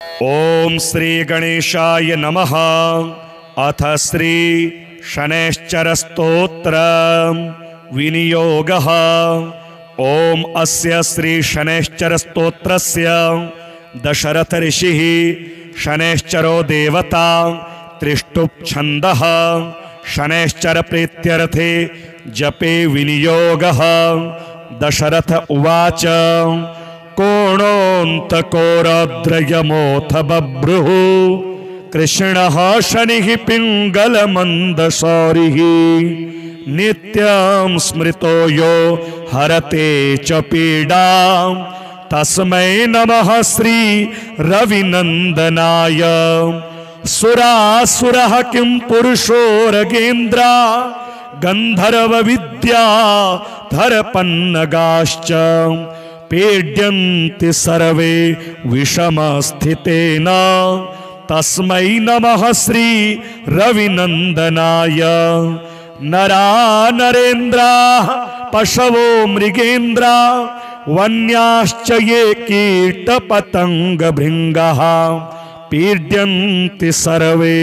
ओम श्री गणेशाय नमः। अथ श्री शनैश्चर स्तोत्र विनियोगः। ओम अस्य श्री शनैश्चर स्तोत्रस्य दशरथ ऋषिः शनैश्चरो देवता त्रिष्टुप् छन्दः शनैश्चर प्रीत्यर्थे जपे विनियोगः। दशरथ उवाच कोणोऽन्तकोरद्रयमोऽथ बभ्रुः कृष्णः शनिः पिङ्गलमन्दशौरिः नित्यं स्मृतो यो हरते च पीडां तस्मै नमः श्री रविनन्दनाय। सुरासुरः किं पुरुषोरगेन्द्रा गन्धर्व विद्या धरपन्नगाश्च पीड्यन्ति सर्वे विषमस्थितेन तस्मै नमः श्री रविनन्दनाय। नरा नरेन्द्राः पशवो मृगेन्द्रा वन्याश्च ये कीटपतङ्गभृङ्गाः पीड्यन्ति सर्वे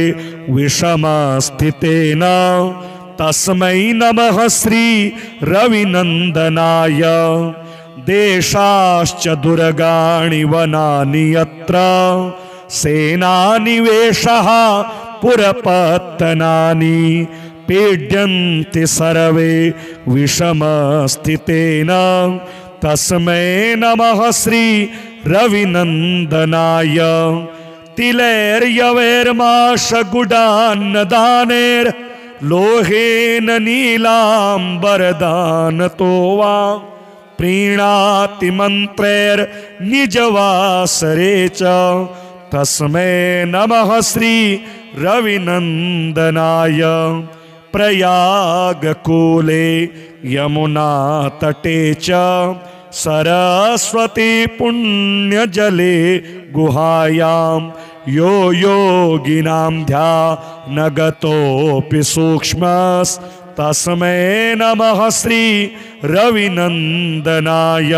विषमस्थितेन तस्मै नमः श्री रविनन्दनाय। देशाश्च दुर्गाणि वनानि यत्र सेनानिवेशः पुरपत्तनानि पीड्यन्ति सर्वे विषमस्थितेन तस्मै नमः श्री रविनन्दनाय। तिलैर्यवैर्माशगुडान्नदानैर्लोहेन नीलाम्बरदानतो वा प्रीणाति मन्त्रैर्निजवासरे च तस्मै नमः श्री रविनन्दनाय। प्रयागकूले यमुनातटे च सरस्वती पुण्यजले गुहायां यो योगिनां ध्यानगतोऽपि सूक्ष्मस् तस्मै नमः श्री रविनन्दनाय।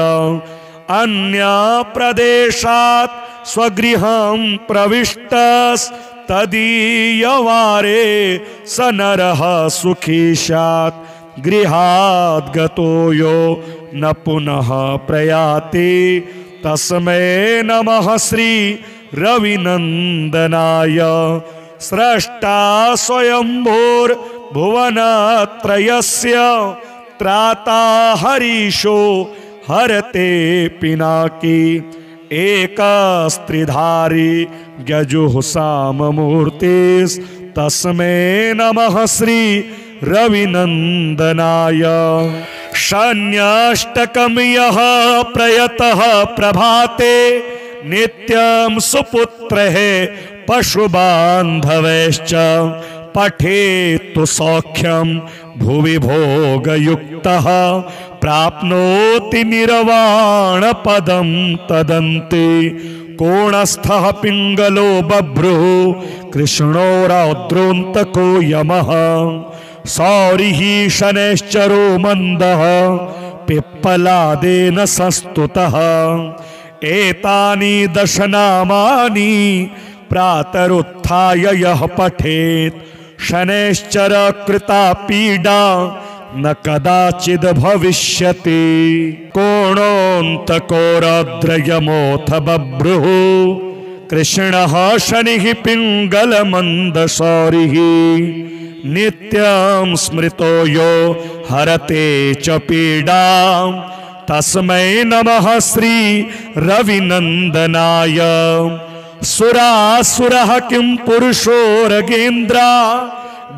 अन्यप्रदेशात् स्वगृहं प्रविष्टस्तदीयवारे स नरः सुखी स्यात् गृहाद् गतो यो न पुनः प्रयाति तस्मै नमः श्री रविनन्दनाय। स्रष्टा स्वयंभूर्भुवनत्रयस्य त्राता हरीशो हरते पिनाकी एकस्त्रिधारी गजुःसाममूर्तिस्तस्मै नमः श्री रविनन्दनाय। शन्याष्टकं यः प्रयतः प्रभाते नित्यं सुपुत्रः पशुबान्धवैश्च पठेत्तु सौख्यं भुवि भोगयुक्तः प्राप्नोति निर्वाणपदं तदन्ते। कोणस्थः पिङ्गलो बभ्रुः कृष्णो रौद्रोऽन्तको यमः सौरिः शनैश्चरो मन्दः पिप्पलादेन संस्तुतः। एतानि दशनामानि प्रातरुत्थाय यः पठेत् शनैश्चर कृता पीडा न कदाचिद् भविष्यति। कोणोऽन्तकोरद्रयमोऽथ बभ्रुः कृष्णः शनिः पिङ्गलमन्दशौरिः नित्यं स्मृतो यो हरते च पीडां तस्मै नमः श्री रविनन्दनाय। सुरासुरः किं पुरुषोरगेन्द्रा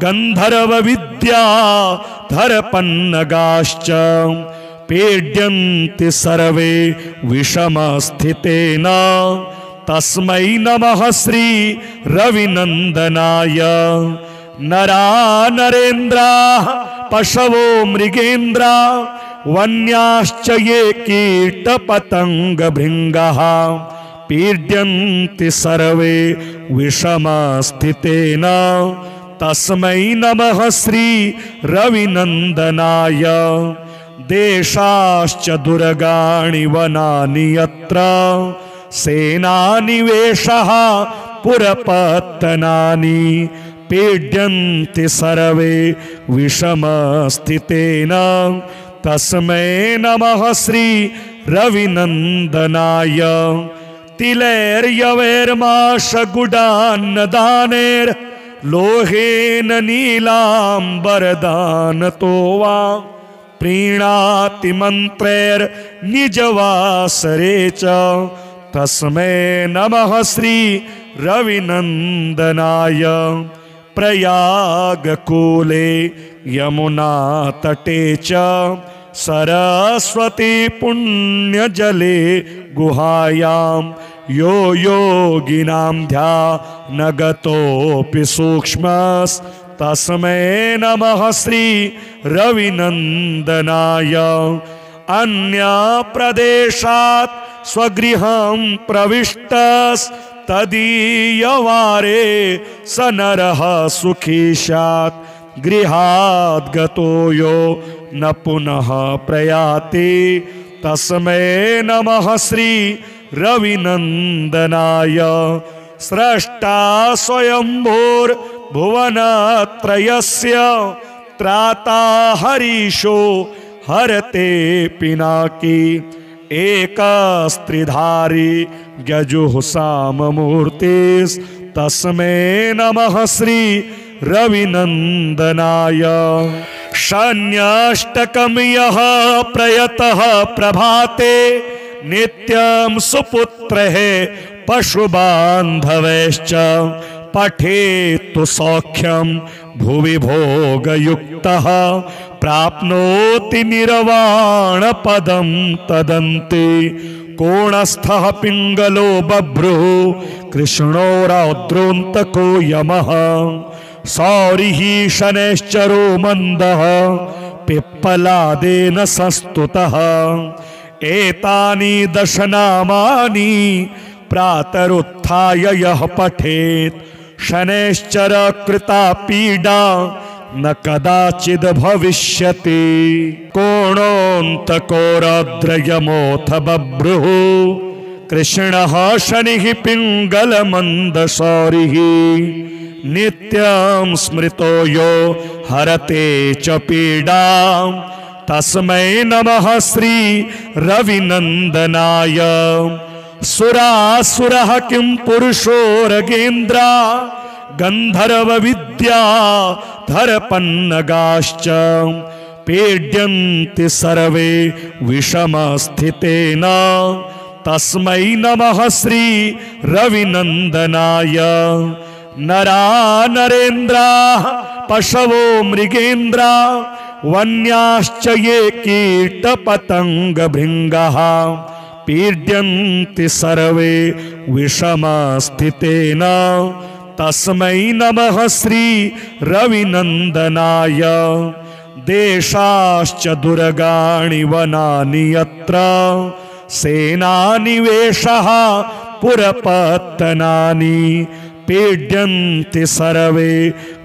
गन्धर्व विद्या धरपन्नगाश्च पीड्यन्ति सर्वे विषमस्थितेन तस्मै नमः श्री रविनन्दनाय। नरा नरेन्द्राः पशवो मृगेन्द्रा वन्याश्च ये कीटपतङ्गभृङ्गाः पीड्यन्ति सर्वे विषमस्थितेन तस्मै नमः श्री रविनन्दनाय। देशाश्च दुर्गाणि वनानि यत्र सेनानिवेशः पुरपत्तनानि पीड्यन्ति सर्वे विषमस्थितेन तस्मै नमः श्री रविनन्दनाय तिलैर्यवैर्माशगुडान्नदानेर् लोहेन नीलाम्बरदानतो वा प्रीणाति मन्त्रैर्निजवासरे च तस्मै नमः श्री रविनन्दनाय प्रयागकूले यमुनातटे च सरस्वती पुण्यजले गुहायां यो योगिनां ध्यानगतोऽपि सूक्ष्मस्तस्मै नमः श्री रविनन्दनाय अन्यप्रदेशात् स्वगृहं प्रविष्टस्तदीयवारे स नरः सुखी स्यात् गृहाद् गतो यो न पुनः प्रयाति तस्मै नमः श्री रविनन्दनाय स्रष्टा स्वयंभूर्भुवनत्रयस्य त्राता हरीशो हरते पिनाकी एकस्त्रिधारी गजुः साममूर्तिस्तस्मै नमः श्री रविनन्दनाय शन्याष्टकं यः प्रयतः प्रभाते नित्यं सुपुत्रः पशुबान्धवैश्च पठेत्तु सौख्यं भुवि भोगयुक्तः प्राप्नोति निर्वाणपदं तदन्ते कोणस्थः पिङ्गलो बभ्रुः कृष्णो रौद्रोऽन्तको यमः सौरिः शनैश्चरो मन्दः पिप्पलादेन संस्तुतः एतानि दशनामानि प्रातरुत्थाय यः पठेत् शनैश्चर कृता पीडा न कदाचिद् भविष्यति कोणोऽन्तको रौद्रयमोऽथ बभ्रुः कृष्णः शनिः पिङ्गलमन्दशौरिः नित्यं स्मृतो यो हरते च पीडां तस्मै नमः श्री रविनन्दनाय सुरासुरः किं पुरुषो रगेन्द्रा गन्धर्व विद्या धरपन्नगाश्च पीड्यन्ति सर्वे विषमस्थितेन तस्मै नमः श्री रविनन्दनाय नरा नरेन्द्राः पशवो मृगेन्द्रा वन्याश्च ये कीटपतङ्गभृङ्गः पीड्यन्ति सर्वे विषमस्थितेन तस्मै नमः श्री रविनन्दनाय देशाश्च दुर्गाणि वनानि यत्र सेनानिवेशः पुरपत्तनानि पीड्यन्ति सर्वे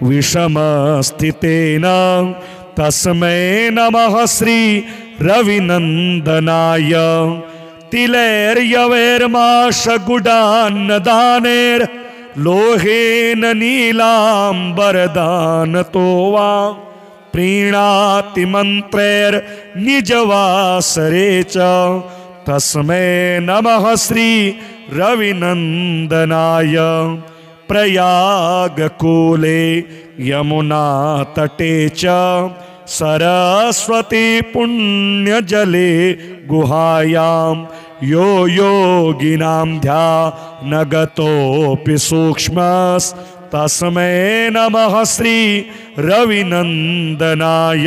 विषमस्थितेन तस्मै नमः श्री रविनन्दनाय तिलैर्यवैर्माशगुडान्नदानेर् लोहेन नीलाम्बरदानतो वा प्रीणाति मन्त्रैर्निजवासरे च तस्मै नमः श्री रविनन्दनाय प्रयागकूले यमुनातटे च सरस्वती पुण्यजले गुहायां यो योगिनां ध्यानगतोऽपि सूक्ष्मस्तस्मै नमः श्री रविनन्दनाय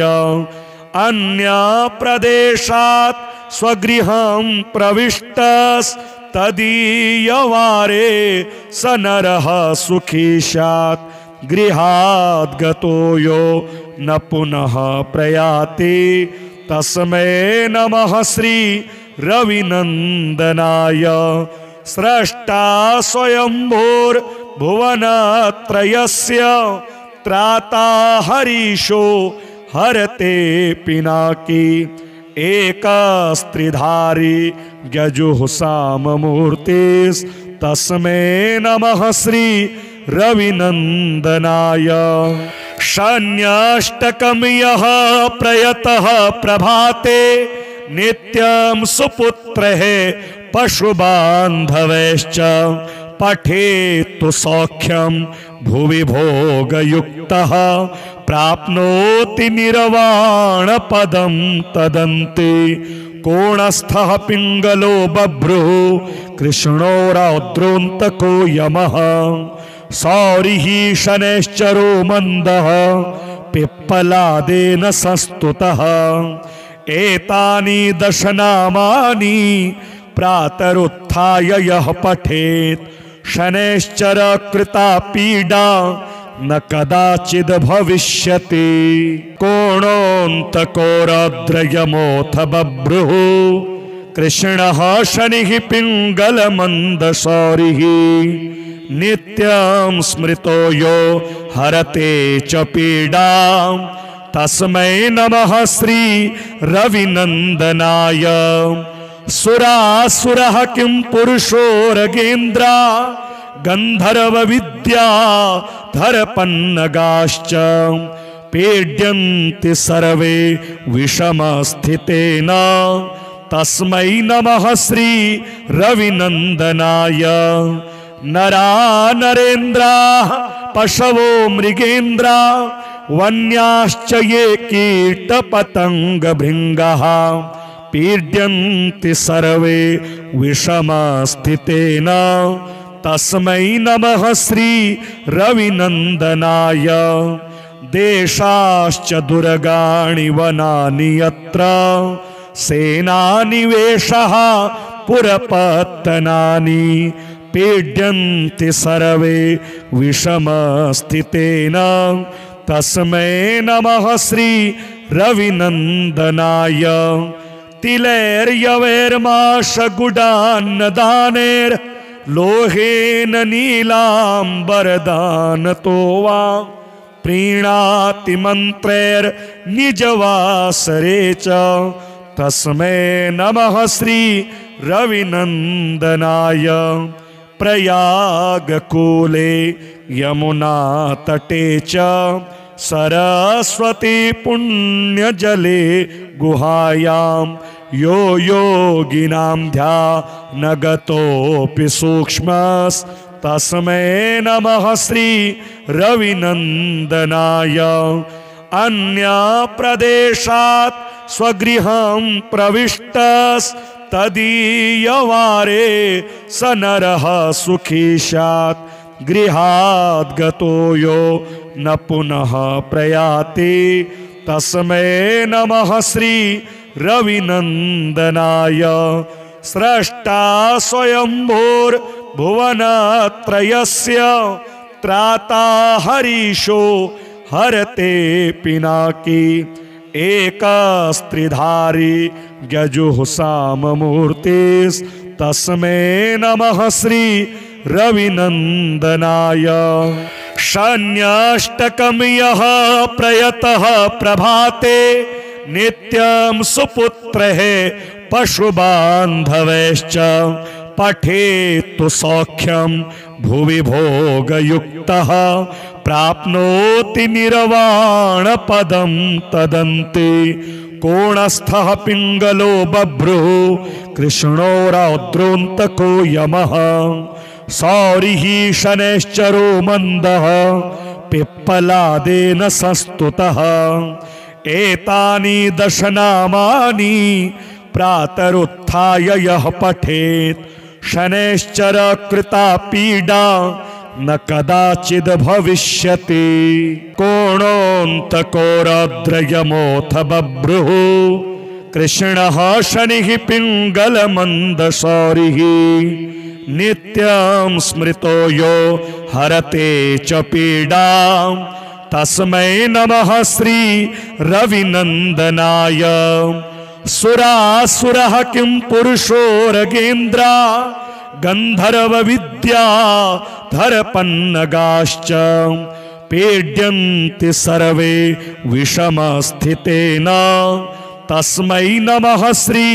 अन्यप्रदेशात् स्वगृहं प्रविष्टस्तदीयवारे स नरः सुखी स्यात् गृहाद् गतो यो न पुनः प्रयाति तस्मै नमः श्री रविनन्दनाय स्रष्टा स्वयंभूर्भुवनत्रयस्य त्राता हरीशो हरते पिनाकी एकस्त्रिधारी यजुःसाममूर्तिस्तस्मै नमः श्री रविनन्दनाय। शन्याष्टकं यः प्रयतः प्रभाते नित्यं सुपुत्रः पशुबान्धवैश्च पठेत्तु सौख्यं भुवि भोगयुक्तः प्राप्नोति निर्वाणपदं तदन्ते। कोणस्थः पिङ्गलो बभ्रुः कृष्णो रौद्रोऽन्तको यमः सौरिः शनैश्चरो मन्दः पिप्पलादेन संस्तुतः। एतानि दशनामानि प्रातरुत्थाय यः पठेत् शनैश्चर कृता पीडा न कदाचिद् भविष्यति। कोणोऽन्तको रौद्रयमोऽथ बभ्रुः कृष्णः शनिः पिङ्गलमन्दशौरिः नित्यं स्मृतो यो हरते च पीडां तस्मै नमः श्री रविनन्दनाय। सुरासुरः किं पुरुषोरगेन्द्रा गन्धर्व विद्या धरपन्नगाश्च पीड्यन्ति सर्वे विषमस्थितेन तस्मै नमः श्री रविनन्दनाय। नरा नरेन्द्रा पशवो मृगेन्द्रा वन्याश्च ये कीटपतङ्गभृङ्गः पीड्यन्ति सर्वे विषमस्थितेन तस्मै नमः श्री रविनन्दनाय। देशाश्च दुर्गाणि वनानि यत्र सेनानिवेशः पुरपत्तनानि पीड्यन्ति सर्वे विषमस्थितेन तस्मै नमः श्री रविनन्दनाय। तिलैर्यवैर्माशगुडान्नदानैर्लोहेन नीलाम्बरदानतो वा प्रीणाति मन्त्रैर्निजवासरे च तस्मै नमः श्री रविनन्दनाय। प्रयागकूले यमुनातटे च सरस्वती पुण्यजले गुहायां यो योगिनां ध्यानगतोऽपि सूक्ष्मस्तस्मै नमः श्री रविनन्दनाय। अन्यप्रदेशात् स्वगृहं प्रविष्टस्तदीयवारे स नरः सुखी स्यात् गृहाद् गतो यो न पुनः प्रयाति तस्मै नमः श्री रविनन्दनाय। स्रष्टा स्वयंभूर्भुवनत्रयस्य त्राता हरीशो हरते पिनाकी एकस्त्रिधारी यजुःसाममूर्तिस्तस्मै नमः श्री रविनन्दनाय। शन्याष्टकं यः प्रयतः प्रभाते नित्यं सुपुत्रः पशुबान्धवैश्च पठेत्तु सौख्यं भुवि भोगयुक्तः प्राप्नोति निर्वाणपदं तदन्ते। कोणस्थः पिङ्गलो बभ्रुः कृष्णो रौद्रोऽन्तको यमः सौरिः शनैश्चरो मन्दः पिप्पलादेन संस्तुतः। एतानि दशनामानि प्रातरुत्थाय यः पठेत् शनैश्चर कृता पीडा न कदाचिद् भविष्यति। कोणोऽन्तको रौद्रयमोऽथ बभ्रुः कृष्णः शनिः पिङ्गलमन्दशौरिः नित्यं स्मृतो यो हरते च पीडां तस्मै नमः श्री रविनन्दनाय। सुरासुरः किं पुरुषोरगेन्द्रा गन्धर्व विद्या धरपन्नगाश्च पीड्यन्ति सर्वे विषमस्थितेन तस्मै नमः श्री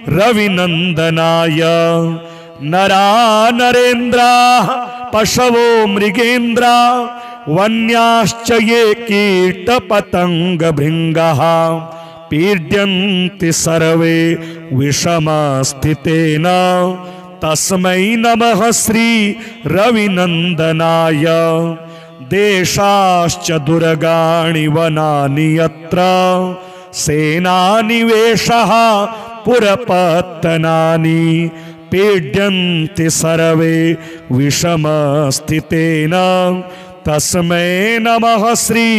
रविनंदनाय। नरा नरेन्द्रा पशवो मृगेन्द्रा वन्याश्च ये कीटपतंगभृङ्गाः पीड्यन्ति सर्वे विषमस्थितेन तस्मै नमः श्री रविनंदनाय। देशाश्च दुर्गाणि वनानि यत्र सेनानिवेशः पुरपत्तनानि पीड्यन्ति सर्वे विषमस्थितेन तस्मै नमः श्री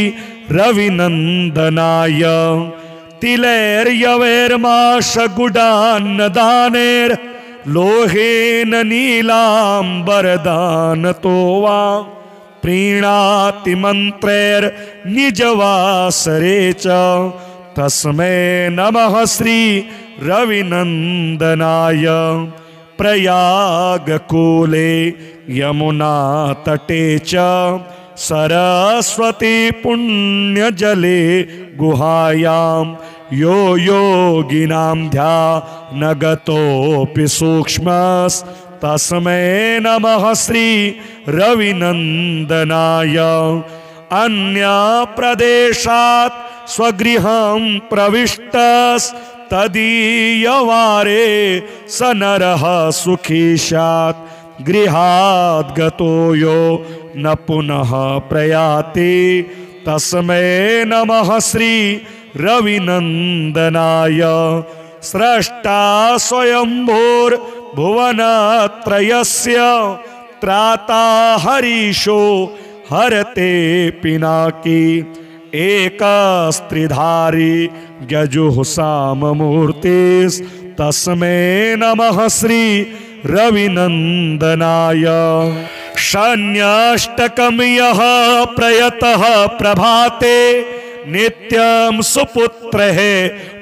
रविनंदनाय। तिलैर्यवैर्माशगुडान्नदानेर् लोहेन नीलाम्बरदानतो वा प्रीणाति मन्त्रैर्निजवासरे च तस्मै नमः श्री रविनंदनाय। प्रयागकूले यमुनातटे च सरस्वती पुण्यजले गुहायां यो योगिनां ध्यानगतोऽपि सूक्ष्मस्तस्मै नमः श्री रविनंदनाय। अन्यप्रदेशात् स्वगृहं प्रविष्टस्तदीयवारे स नरः सुखी स्यात् गृहाद् गतो यो न पुनः प्रयाति तस्मै नमः श्री रविनंदनाय। स्रष्टा स्वयंभूर्भुवनत्रयस्य त्राता हरीशो हरते पिनाकी एकस्त्रिधारी गजुः साममूर्तिस्तस्मै नमः श्री रविनंदनाय। शन्याष्टकं यः प्रयतः प्रभाते नित्यं सुपुत्रः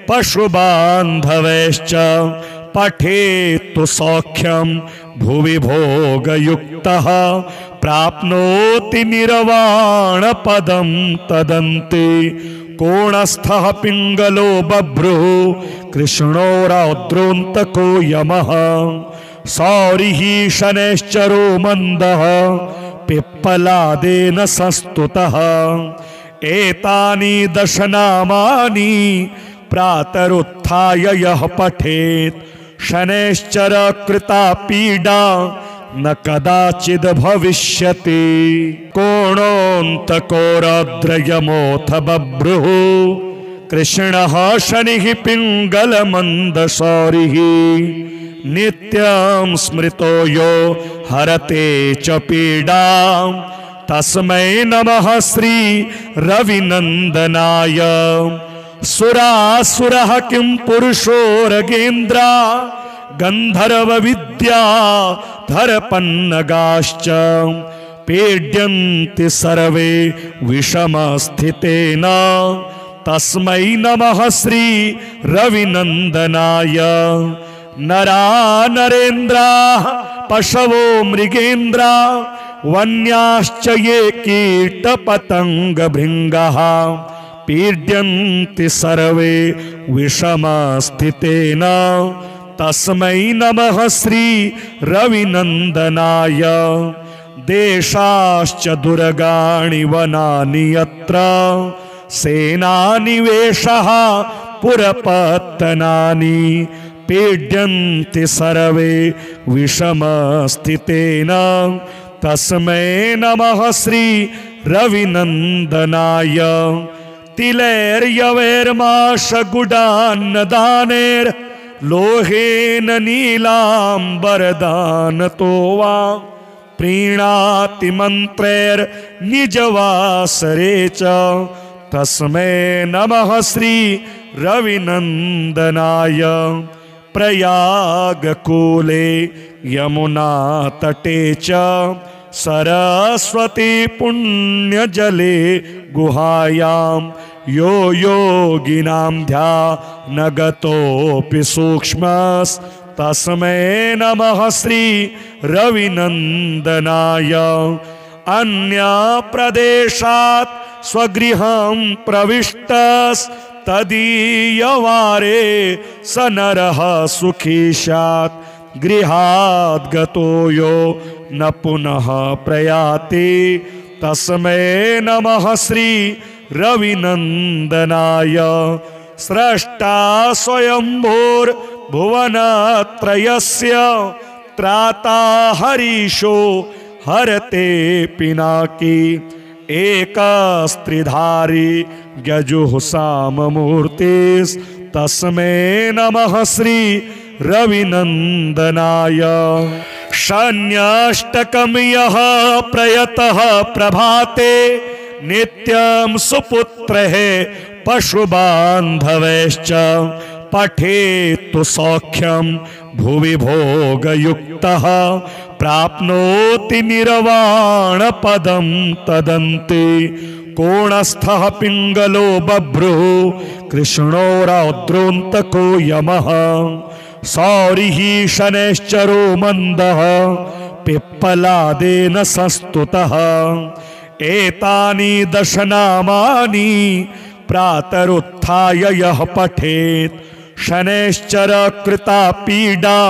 पशुबान्धवैश्च पठेत्तु सौख्यं भुवि भोगयुक्तः प्राप्नोति निर्वाणपदं तदन्ते। कोणस्थः पिङ्गलो बभ्रुः कृष्णो रौद्रोऽन्तको यमः सौरिः शनैश्चरो मन्दः पिप्पलादेन संस्तुतः। एतानि दशनामानि प्रातरुत्थाय यः पठेत् शनैश्चर कृता पीडा न कदाचिद् भविष्यति। कोणोऽन्तको रौद्रयमोऽथ बभ्रुः कृष्णः शनिः पिङ्गलमन्दशौरिः नित्यं स्मृतो यो हरते च पीडां तस्मै नमः श्री रविनंदनाय। सुरासुरः किं पुरुषो रगेन्द्रा गंधर्व विद्या धरपन्नगाश्च पीड्यन्ति सर्वे विषमस्थितेन तस्मै नमः श्री रविनंदनाय। नरा नरेन्द्रा पशवो मृगेन्द्रा वन्याश्च ये कीटपतंगभृङ्गाः पीड्यन्ति सर्वे विषमस्थितेन तस्मै नमः श्री रविनंदनाय। देशाश्च दुर्गाणि वनानि यत्र सेनानिवेशः पुरपत्तनानि पीड्यन्ति सर्वे विषमस्थितेन तस्मै नमः श्री रविनंदनाय। तिलैर्यवैर्माशगुडान्नदानेर् लोहेन नीलाम्बरदानतो वा प्रीणाति मन्त्रैर्निजवासरे च तस्मै नमः श्री रविनंदनाय। प्रयागकूले यमुनातटे च सरस्वती पुण्यजले गुहायां यो योगिनां ध्यानगतोऽपि सूक्ष्मस्तस्मै नमः श्री रविनंदनाय। अन्यप्रदेशात् स्वगृहं प्रविष्टस्तदीयवारे तदीयवारे स नरः सुखी स्यात् गृहाद् गतो यो न पुनः प्रयाति तस्मै नमः श्री रविनन्दनाय स्रष्टा स्वयंभूर्भुवनत्रयस्य त्राता हरीशो हरते पिनाकी एकस्त्रिधारी गजुःसाममूर्तिस्तस्मै नमः श्री रविनन्दनाय शन्याष्टकं यः प्रयतः प्रभाते नित्यं सुपुत्रः पशुबान्धवैश्च पठेत्तु सौख्यं भुवि भोगयुक्तः प्राप्नोति निर्वाणपदं तदन्ते कोणस्थः पिङ्गलो बभ्रुः कृष्णो रौद्रोऽन्तको यमः सौरिः शनैश्चरो मन्दः पिप्पलादेन संस्तुतः एतानि दशनामानि प्रातरुत्थाय यः पठेत् शनैश्चर कृता पीडा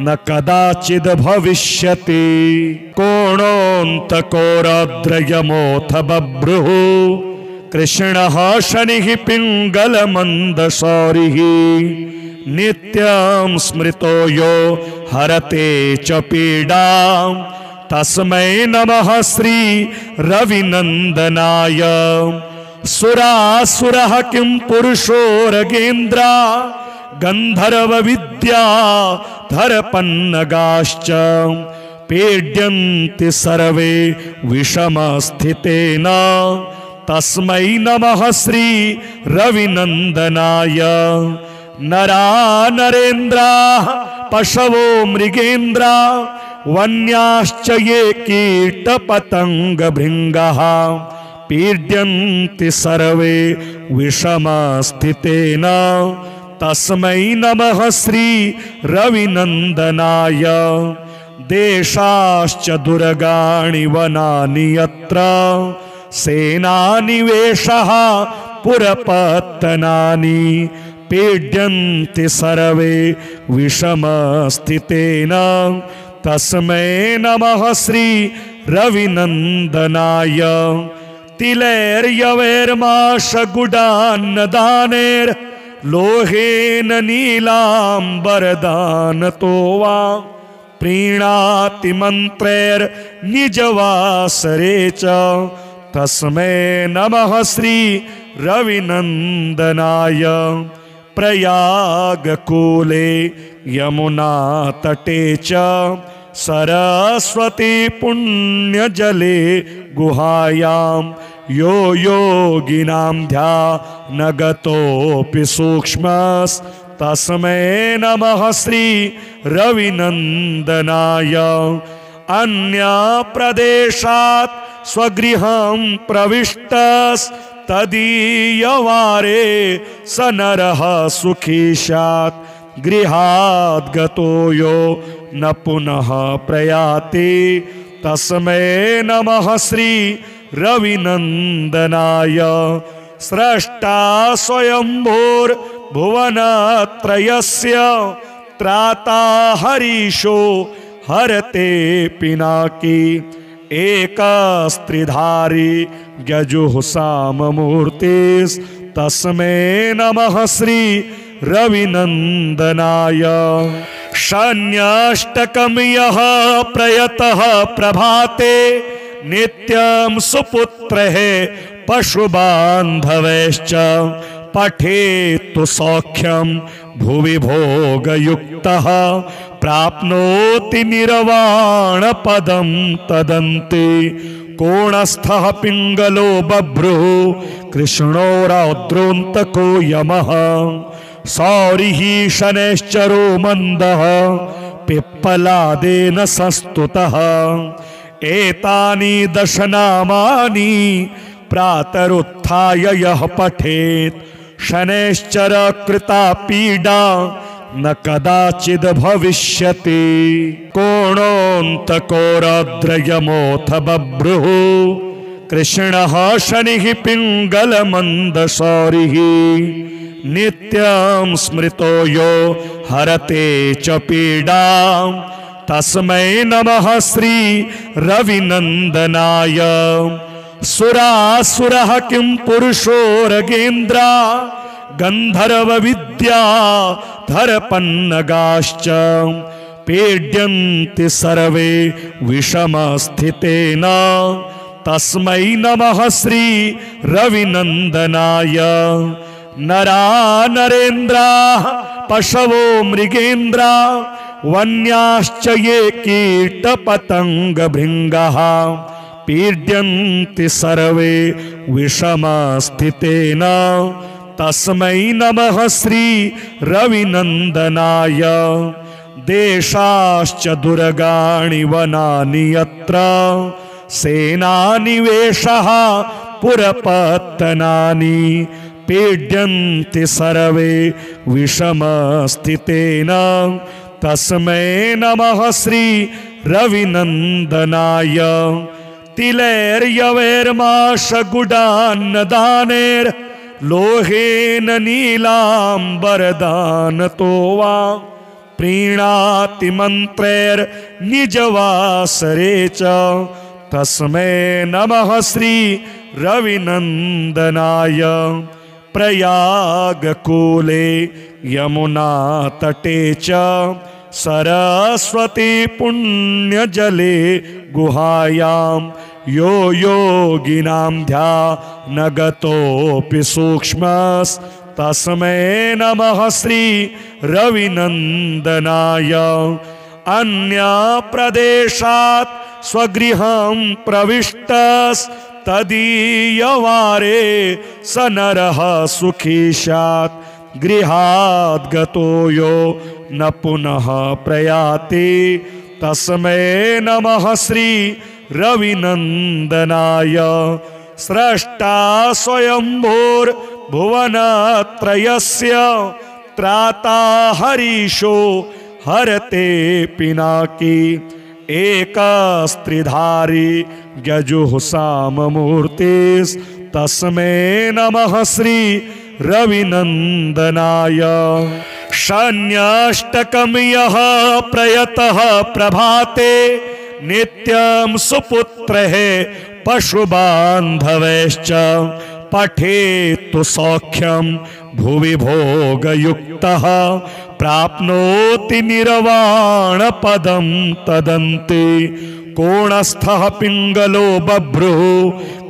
न कदाचिद् भविष्यति कोणोऽन्तको रौद्रयमोऽथ बभ्रुः कृष्णः शनिः पिङ्गलमन्दशौरिः नित्यं स्मृतो यो हरते च पीडां तस्मै नमः श्री रविनन्दनाय सुरासुरः किं पुरुषो रगेन्द्रा गन्धर्व विद्या धरपन्नगाश्च पीड्यन्ति सर्वे विषमस्थितेन तस्मै नमः श्री रविनन्दनाय नरा नरेन्द्रा पशवो मृगेन्द्रा वन्याश्च ये कीटपतङ्गभृङ्गः पीड्यन्ति सर्वे विषमस्थितेन तस्मै नमः श्री रविनन्दनाय देशाश्च दुर्गाणि वनानि यत्र सेनानिवेशः पुरपत्तनानि पीड्यन्ति सर्वे विषमस्थितेन तस्मै नमः श्री रविनन्दनाय तिलैर्यवैर्माशगुडान्नदानैर् लोहेन नीलाम्बरदानतो वा प्रीणाति मन्त्रैर्निजवासरे च तस्मै नमः श्री रविनन्दनाय प्रयागकूले यमुनातटे च सरस्वती पुण्यजले गुहायां यो योगिनां ध्यानगतोऽपि सूक्ष्मस्तस्मै नमः श्री रविनन्दनाय अन्यप्रदेशात् स्वगृहं प्रविष्टस्तदीयवारे स नरः सुखी स्यात् गृहाद् गतो यो न पुनः प्रयाति तस्मै नमः श्री रविनन्दनाय स्रष्टा स्वयंभूर्भुवनत्रयस्य त्राता हरीशो हरते पिनाकी एकस्त्रिधारी गजुःसाममूर्तिस्तस्मै नमः श्री रविनन्दनाय शन्याष्टकं यः प्रयतः प्रभाते नित्यं सुपुत्रः पशुबान्धवैश्च पठेत्तु सौख्यं भुवि भोगयुक्तः प्राप्नोति निर्वाणपदं तदन्ते कोणस्थः पिङ्गलो बभ्रुः कृष्णो रौद्रोऽन्तको यमः सौरिः शनैश्चरो मन्दः पिप्पलादेन संस्तुतः एतानि दशनामानि प्रातरुत्थाय यः पठेत् शनैश्चर कृता पीडा न कदाचिद् भविष्यति कोणोऽन्तको रौद्रयमोऽथ बभ्रुः कृष्णः शनिः पिङ्गलमन्दशौरिः नित्यं स्मृतो यो हरते च पीडां तस्मै नमः श्री रविनन्दनाय। सुरासुरः किं पुरुषोरगेन्द्रा गन्धर्व विद्या धरपन्नगाश्च पीड्यन्ति सर्वे विषमस्थितेन तस्मै नमः श्री रविनन्दनाय। नरा नरेन्द्रा पशवो मृगेन्द्रा वन्याश्च ये कीटपतङ्गभृङ्गः पीड्यन्ति सर्वे विषमस्थितेन तस्मै नमः श्री रविनन्दनाय। देशाश्च दुर्गाणि वनानि यत्र सेनानिवेशः पुरपत्तनानि पीड्यन्ति सर्वे विषमस्थितेन तस्मै नमः श्री रविनन्दनाय। तिलैर्यवैर्माशगुडान्नदानेर् लोहेन नीलाम्बरदानतो वा प्रीणाति मन्त्रैर्निजवासरे च तस्मै नमः श्री रविनन्दनाय। प्रयागकूले यमुनातटे च सरस्वती पुण्यजले गुहायां यो योगिनां ध्यानगतोऽपि सूक्ष्मस्तस्मै नमः श्री रविनन्दनाय। अन्यप्रदेशात् स्वगृहं प्रविष्टस्तदीयवारे स नरः सुखी स्यात् गृहात् गतो यो न पुनः प्रयाति तस्मै नमः श्री रविनन्दनाय। स्रष्टा स्वयंभूर्भुवनत्रयस्य त्राता हरीशो हरते पिनाकी एकस्त्रिधारी यजुः साममूर्तिस्तस्मै नमः श्री रविनन्दनाय। शन्याष्टकं यः प्रयतः प्रभाते नित्यं सुपुत्रः पशुबान्धवैश्च पठेत्तु सौख्यं भुवि भोगयुक्तः प्राप्नोति निर्वाणपदं तदन्ते। कोणस्थः पिङ्गलो बभ्रुः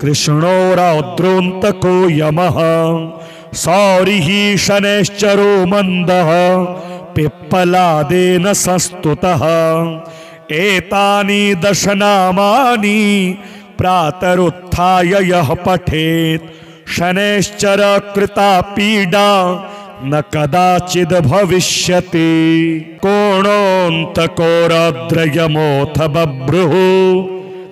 कृष्णो रौद्रोऽन्तको यमः सौरिः शनैश्चरो मन्दः पिप्पलादेन संस्तुतः। एतानि दशनामानि प्रातरुत्थाय यः पठेत् शनैश्चर कृता पीडा न कदाचिद् भविष्यति। कोणोऽन्तको रौद्रयमोऽथ बभ्रुः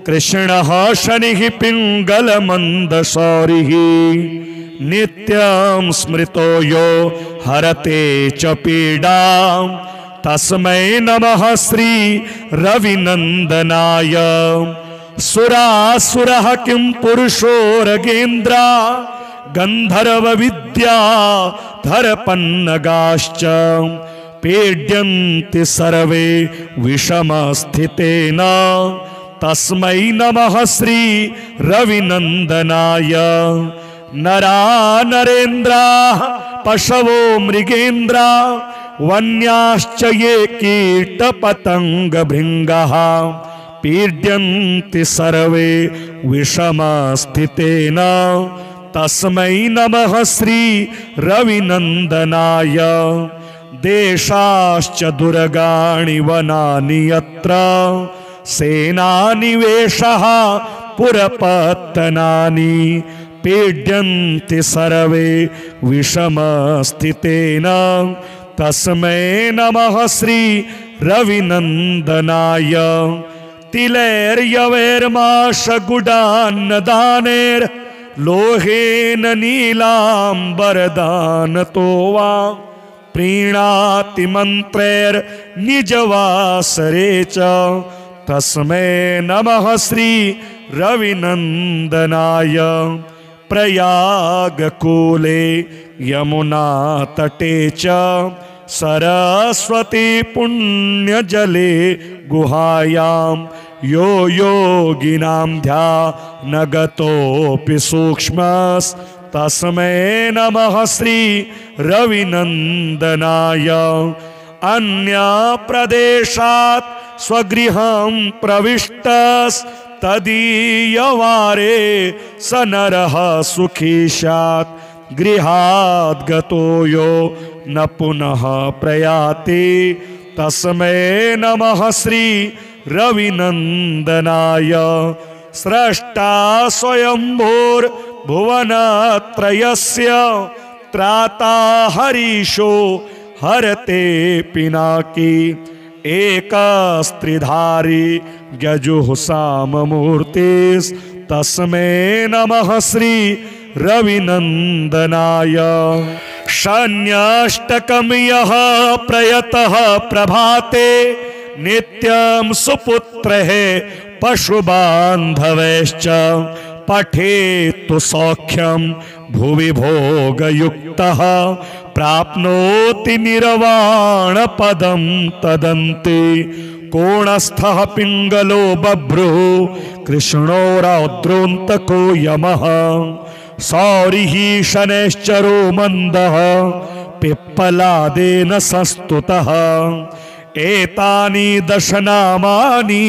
कृष्णः शनिः पिङ्गलमन्दशौरिः नित्यं स्मृतो यो हरते च पीडां तस्मै नमः श्री रविनन्दनाय। सुरासुरः किं पुरुषोरगेन्द्रा गन्धर्व विद्या धरपन्नगाश्च पीड्यन्ति सर्वे विषमस्थितेन तस्मै नमः श्री रविनन्दनाय। नरा नरेन्द्रा पशवो मृगेन्द्रा वन्याश्च ये कीटपतङ्गभृङ्गः पीड्यन्ति सर्वे विषमस्थितेन तस्मै नमः श्री रविनन्दनाय। देशाश्च दुर्गाणि वनानि यत्र सेनानिवेशः पुरपत्तनानि पीड्यन्ति सर्वे विषमस्थितेन तस्मै नमः श्री रविनन्दनाय। तिलैर्यवैर्माशगुडान्नदानेर् लोहेन नीलाम्बरदानतो वा प्रीणाति मन्त्रैर्निजवासरे च तस्मै नमः श्री रविनन्दनाय। प्रयागकूले यमुनातटे च सरस्वती पुण्यजले गुहायां यो योगिनां ध्यानगतोऽपि सूक्ष्मस्तस्मै नमः श्री रविनन्दनाय। अन्यप्रदेशात् स्वगृहं प्रविष्टस्तदीयवारे स नरः सुखी स्यात्। गृहाद् गतो यो न पुनः प्रयाति तस्मै नमः श्री रविनन्दनाय। स्रष्टा स्वयंभूर्भुवनत्रयस्य त्राता हरीशो हरते पिनाकी। एकस्त्रिधारी यजुःसाममूर्तिस्तस्मै नमः श्री रविनन्दनाय। शन्याष्टकं यः प्रयतः प्रभाते नित्यं सुपुत्रः पशुबान्धवैश्च पठेत्तु सौख्यं भुवि भोगयुक्तः प्राप्नोति निर्वाणपदं तदन्ते। कोणस्थः पिङ्गलो बभ्रुः कृष्णो रौद्रोऽन्तको यमः सौरिः शनैश्चरो मन्दः पिप्पलादेन संस्तुतः। एतानि दशनामानि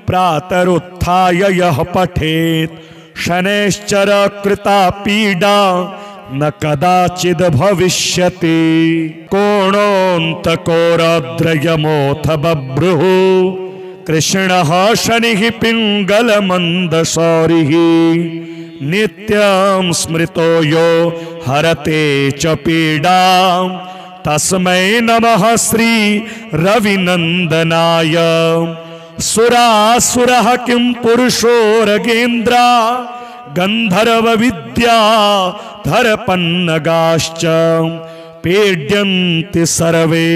प्रातरुत्थाय यः पठेत् शनैश्चर कृता पीडा न कदाचिद् भविष्यति। कोणोऽन्तको रौद्रयमोऽथ बभ्रुः कृष्णः शनिः पिङ्गलमन्दशौरिः। नित्यं स्मृतो यो हरते च पीडां तस्मै नमः श्री रविनन्दनाय। सुरासुरः किं पुरुषोरगेन्द्रा गन्धर्व विद्या धरपन्नगाश्च पीड्यन्ति सर्वे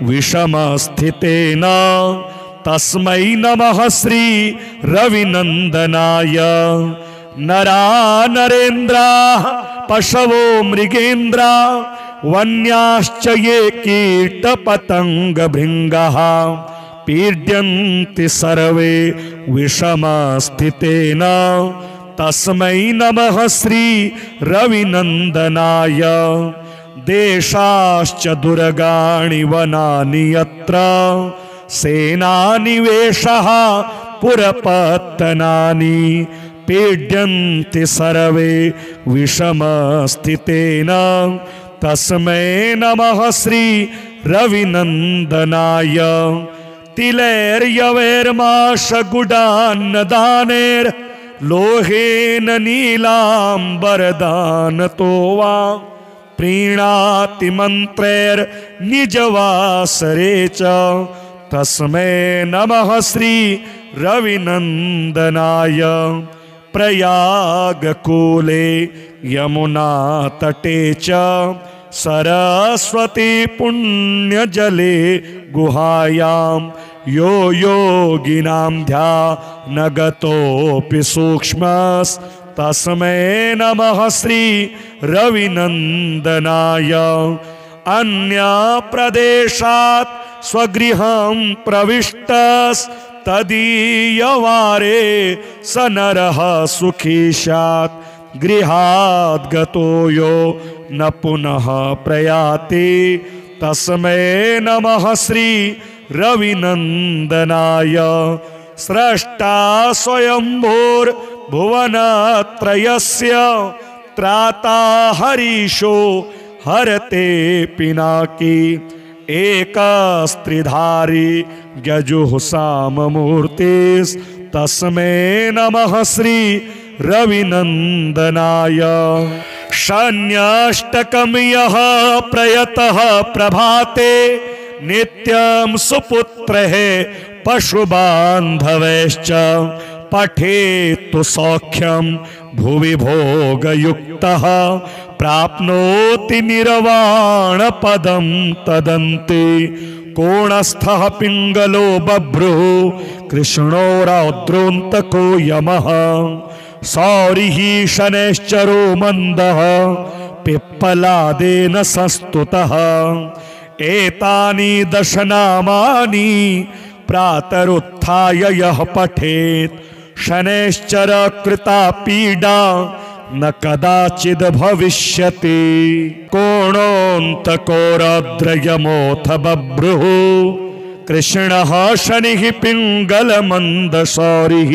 विषमस्थितेन तस्मै नमः श्री रविनन्दनाय। नरा नरेन्द्राः पशवो मृगेन्द्रा वन्याश्च ये कीटपतङ्गभृङ्गाः पीड्यन्ति सर्वे विषमस्थितेन तस्मै नमः श्री रविनन्दनाय। देशाश्च दुर्गाणि वनानि यत्र सेनानिवेशः पुरपत्तनानि पीड्यन्ति सर्वे विषमस्थितेन तस्मै नमः श्री रविनन्दनाय। तिलैर्यवैर्माशगुडान्नदानैर् लोहेन नीलाम्बरदानतो वा प्रीणाति मन्त्रैर्निजवासरे च तस्मै नमः श्री रविनन्दनाय। प्रयागकूले यमुनातटे च सरस्वती पुण्यजले गुहायां यो योगिनां ध्यानगतोऽपि सूक्ष्मस्तस्मै नमः श्री रविनन्दनाय। अन्यप्रदेशात् स्वगृहं प्रविष्टस्तदीयवारे स नरः सुखी स्यात्। गृहाद् गतो यो न पुनः प्रयाति तस्मै नमः श्री रविनन्दनाय। स्रष्टा स्वयंभूर्भुवनत्रयस्य त्राता हरीशो हरते पिनाकी। एकस्त्रिधारी यजुःसाममूर्तिस्तस्मै नमः श्री रविनन्दनाय। शन्याष्टकं यः प्रयतः प्रभाते नित्यं सुपुत्रः पशुबान्धवैश्च पठेत्तु सौख्यं भुवि भोगयुक्तः प्राप्नोति निर्वाणपदं तदन्ते। कोणस्थः पिङ्गलो बभ्रुः कृष्णो रौद्रोऽन्तको यमः सौरिः शनैश्चरो मन्दः पिप्पलादेन संस्तुतः एतानि दशनामानि प्रातरुत्थाय यः पठेत् शनैश्चर कृता पीडा न कदाचिद् भविष्यति। कोणोऽन्तको रौद्रयमोऽथ बभ्रुः कृष्णः शनिः पिङ्गलमन्दशौरिः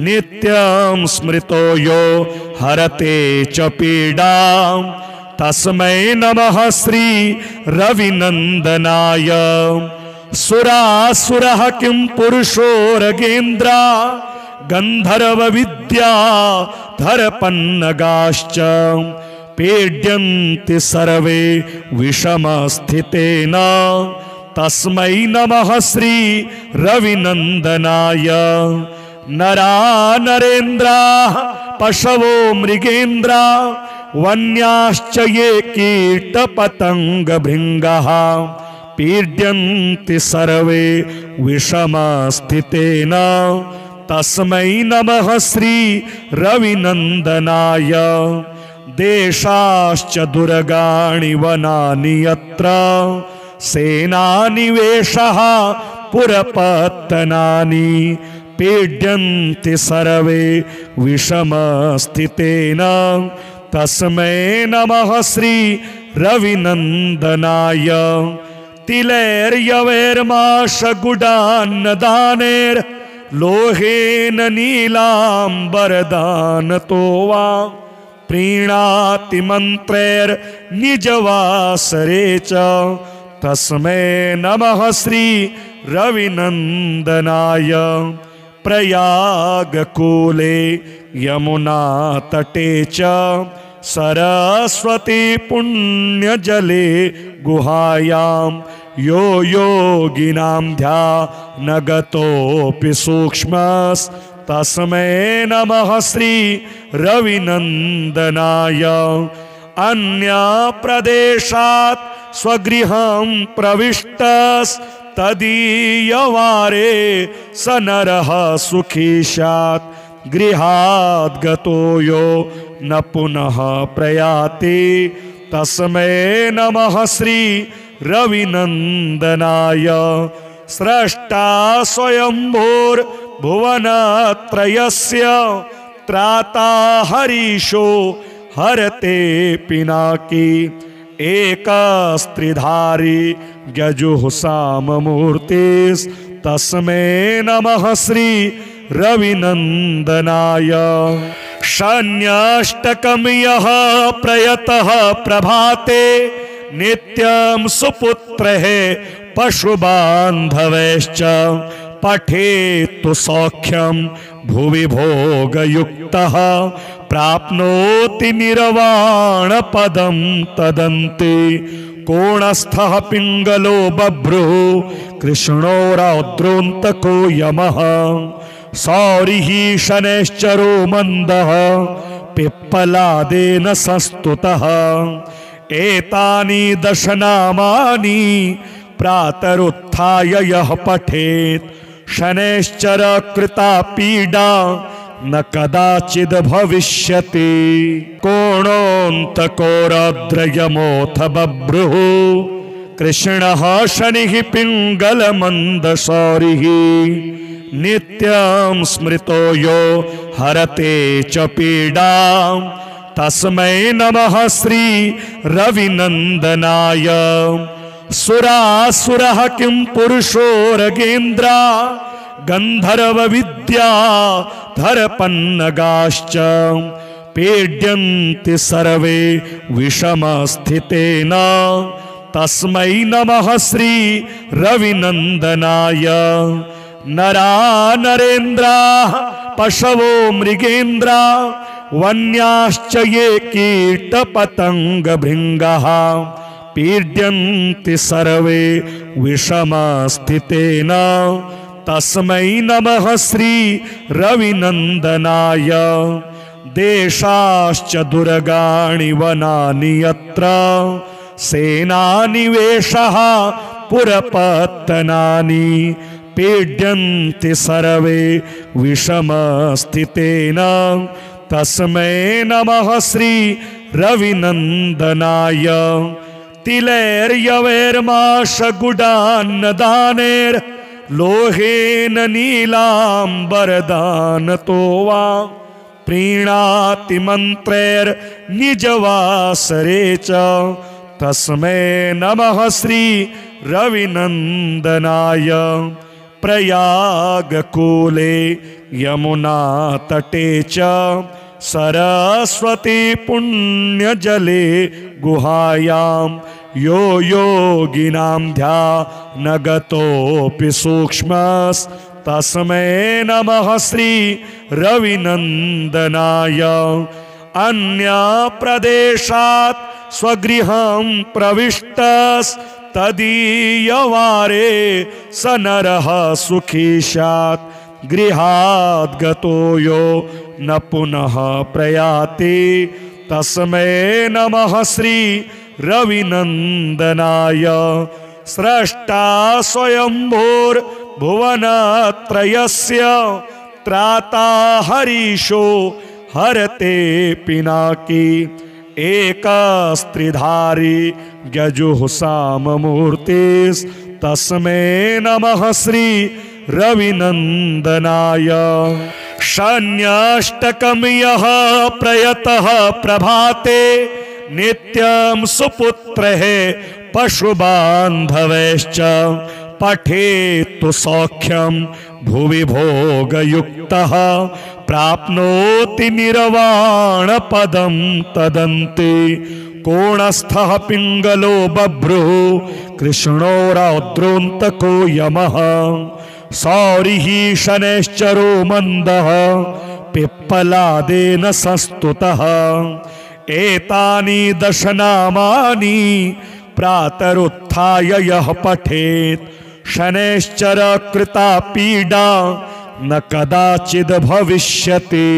नित्यं स्मृतो यो हरते च पीडां तस्मै नमः श्री रविनन्दनाय। सुरासुरः किं पुरुषो रगेन्द्रा गन्धर्व विद्या धरपन्नगाश्च पीड्यन्ति सर्वे विषमस्थितेन तस्मै नमः श्री रविनन्दनाय। नरा नरेन्द्रा पशवो मृगेन्द्रा वन्याश्च ये कीटपतङ्गभृङ्गः पीड्यन्ति सर्वे विषमस्थितेन तस्मै नमः श्री रविनन्दनाय। देशाश्च दुर्गाणि वनानि यत्र सेनानिवेशः पुरपत्तनानि पीड्यन्ति सर्वे विषमस्थितेन तस्मै नमः श्री रविनन्दनाय। तिलैर्यवैर्माशगुडान्नदानेर् लोहेन नीलाम्बरदानतो वा प्रीणाति मन्त्रैर्निजवासरे च तस्मै नमः श्री रविनन्दनाय। प्रयागकूले यमुनातटे च सरस्वती पुण्यजले गुहायां यो योगिनां ध्यानगतोऽपि सूक्ष्मस्तस्मै नमः श्री रविनन्दनाय। अन्यप्रदेशात् स्वगृहं प्रविष्टस्तदीयवारे स नरः सुखी स्यात् गृहाद् गतो यो न पुनः प्रयाति तस्मै नमः श्री रविनन्दनाय। स्रष्टा स्वयंभूर्भुवनत्रयस्य त्राता हरीशो हरते पिनाकी एकस्त्रिधारी यजुः साममूर्तिस्तस्मै नमः श्री रविनन्दनाय। शन्याष्टकं यः प्रयतः प्रभाते नित्यं सुपुत्रः पशुबान्धवैश्च पठेत्तु सौख्यं भुवि भोगयुक्तः प्राप्नोति निर्वाणपदं तदन्ते। कोणस्थः पिङ्गलो बभ्रुः कृष्णो रौद्रोऽन्तको यमः सौरिः शनैश्चरो मन्दः पिप्पलादेन संस्तुतः एतानि दशनामानि प्रातरुत्थाय यः पठेत् शनैश्चर कृता पीडा न कदाचिद् भविष्यति। कोणोऽन्तको रौद्रयमोऽथ बभ्रुः कृष्णः शनिः पिङ्गलमन्दशौरिः नित्यं स्मृतो यो हरते च पीडां तस्मै नमः श्री रविनन्दनाय। सुरासुरः किं पुरुषो रगेन्द्रा गन्धर्व विद्या धरपन्नगाश्च पीड्यन्ति सर्वे विषमस्थितेन तस्मै नमः श्री रविनन्दनाय। नरा नरेन्द्रा पशवो मृगेन्द्रा वन्याश्च ये कीटपतङ्गभृङ्गः पीड्यन्ति सर्वे विषमस्थितेन तस्मै नमः श्री रविनन्दनाय। देशाश्च दुर्गाणि वनानि यत्र सेनानिवेशः पुरपत्तनानि पीड्यन्ति सर्वे विषमस्थितेन तस्मै नमः श्री रविनन्दनाय तिलैर्यवैर्माशगुडान्नदानेर् लोहेन नीलाम्बरदानतो वा प्रीणाति मन्त्रैर्निजवासरे च तस्मै नमः श्री रविनन्दनाय प्रयागकूले यमुनातटे च सरस्वती पुण्यजले गुहायां यो योगिनां ध्यानगतोऽपि सूक्ष्मस्तस्मै नमः श्री रविनन्दनाय अन्यप्रदेशात् स्वगृहं प्रविष्टस्तदीयवारे स नरः सुखी स्यात् गृहाद् गतो यो न पुनः प्रयाति तस्मै नमः श्री रविनन्दनाय स्रष्टा स्वयंभूर्भुवनत्रयस्य त्राता हरीशो हरते पिनाकी एकस्त्रिधारी गजुः साममूर्तिस्तस्मै नमः श्री रविनन्दनाय शन्याष्टकं यः प्रयतः प्रभाते नित्यं सुपुत्रः पशुबान्धवैश्च पठेत्तु सौख्यं भुवि भोगयुक्तः प्राप्नोति निर्वाणपदं तदन्ते कोणस्थः पिङ्गलो बभ्रुः कृष्णो रौद्रोऽन्तको यमः सौरिः शनैश्चरो मन्दः पिप्पलादेन संस्तुतः एतानि दशनामानि प्रातरुत्थाय यः पठेत् शनैश्चर कृता पीडा न कदाचिद् भविष्यति।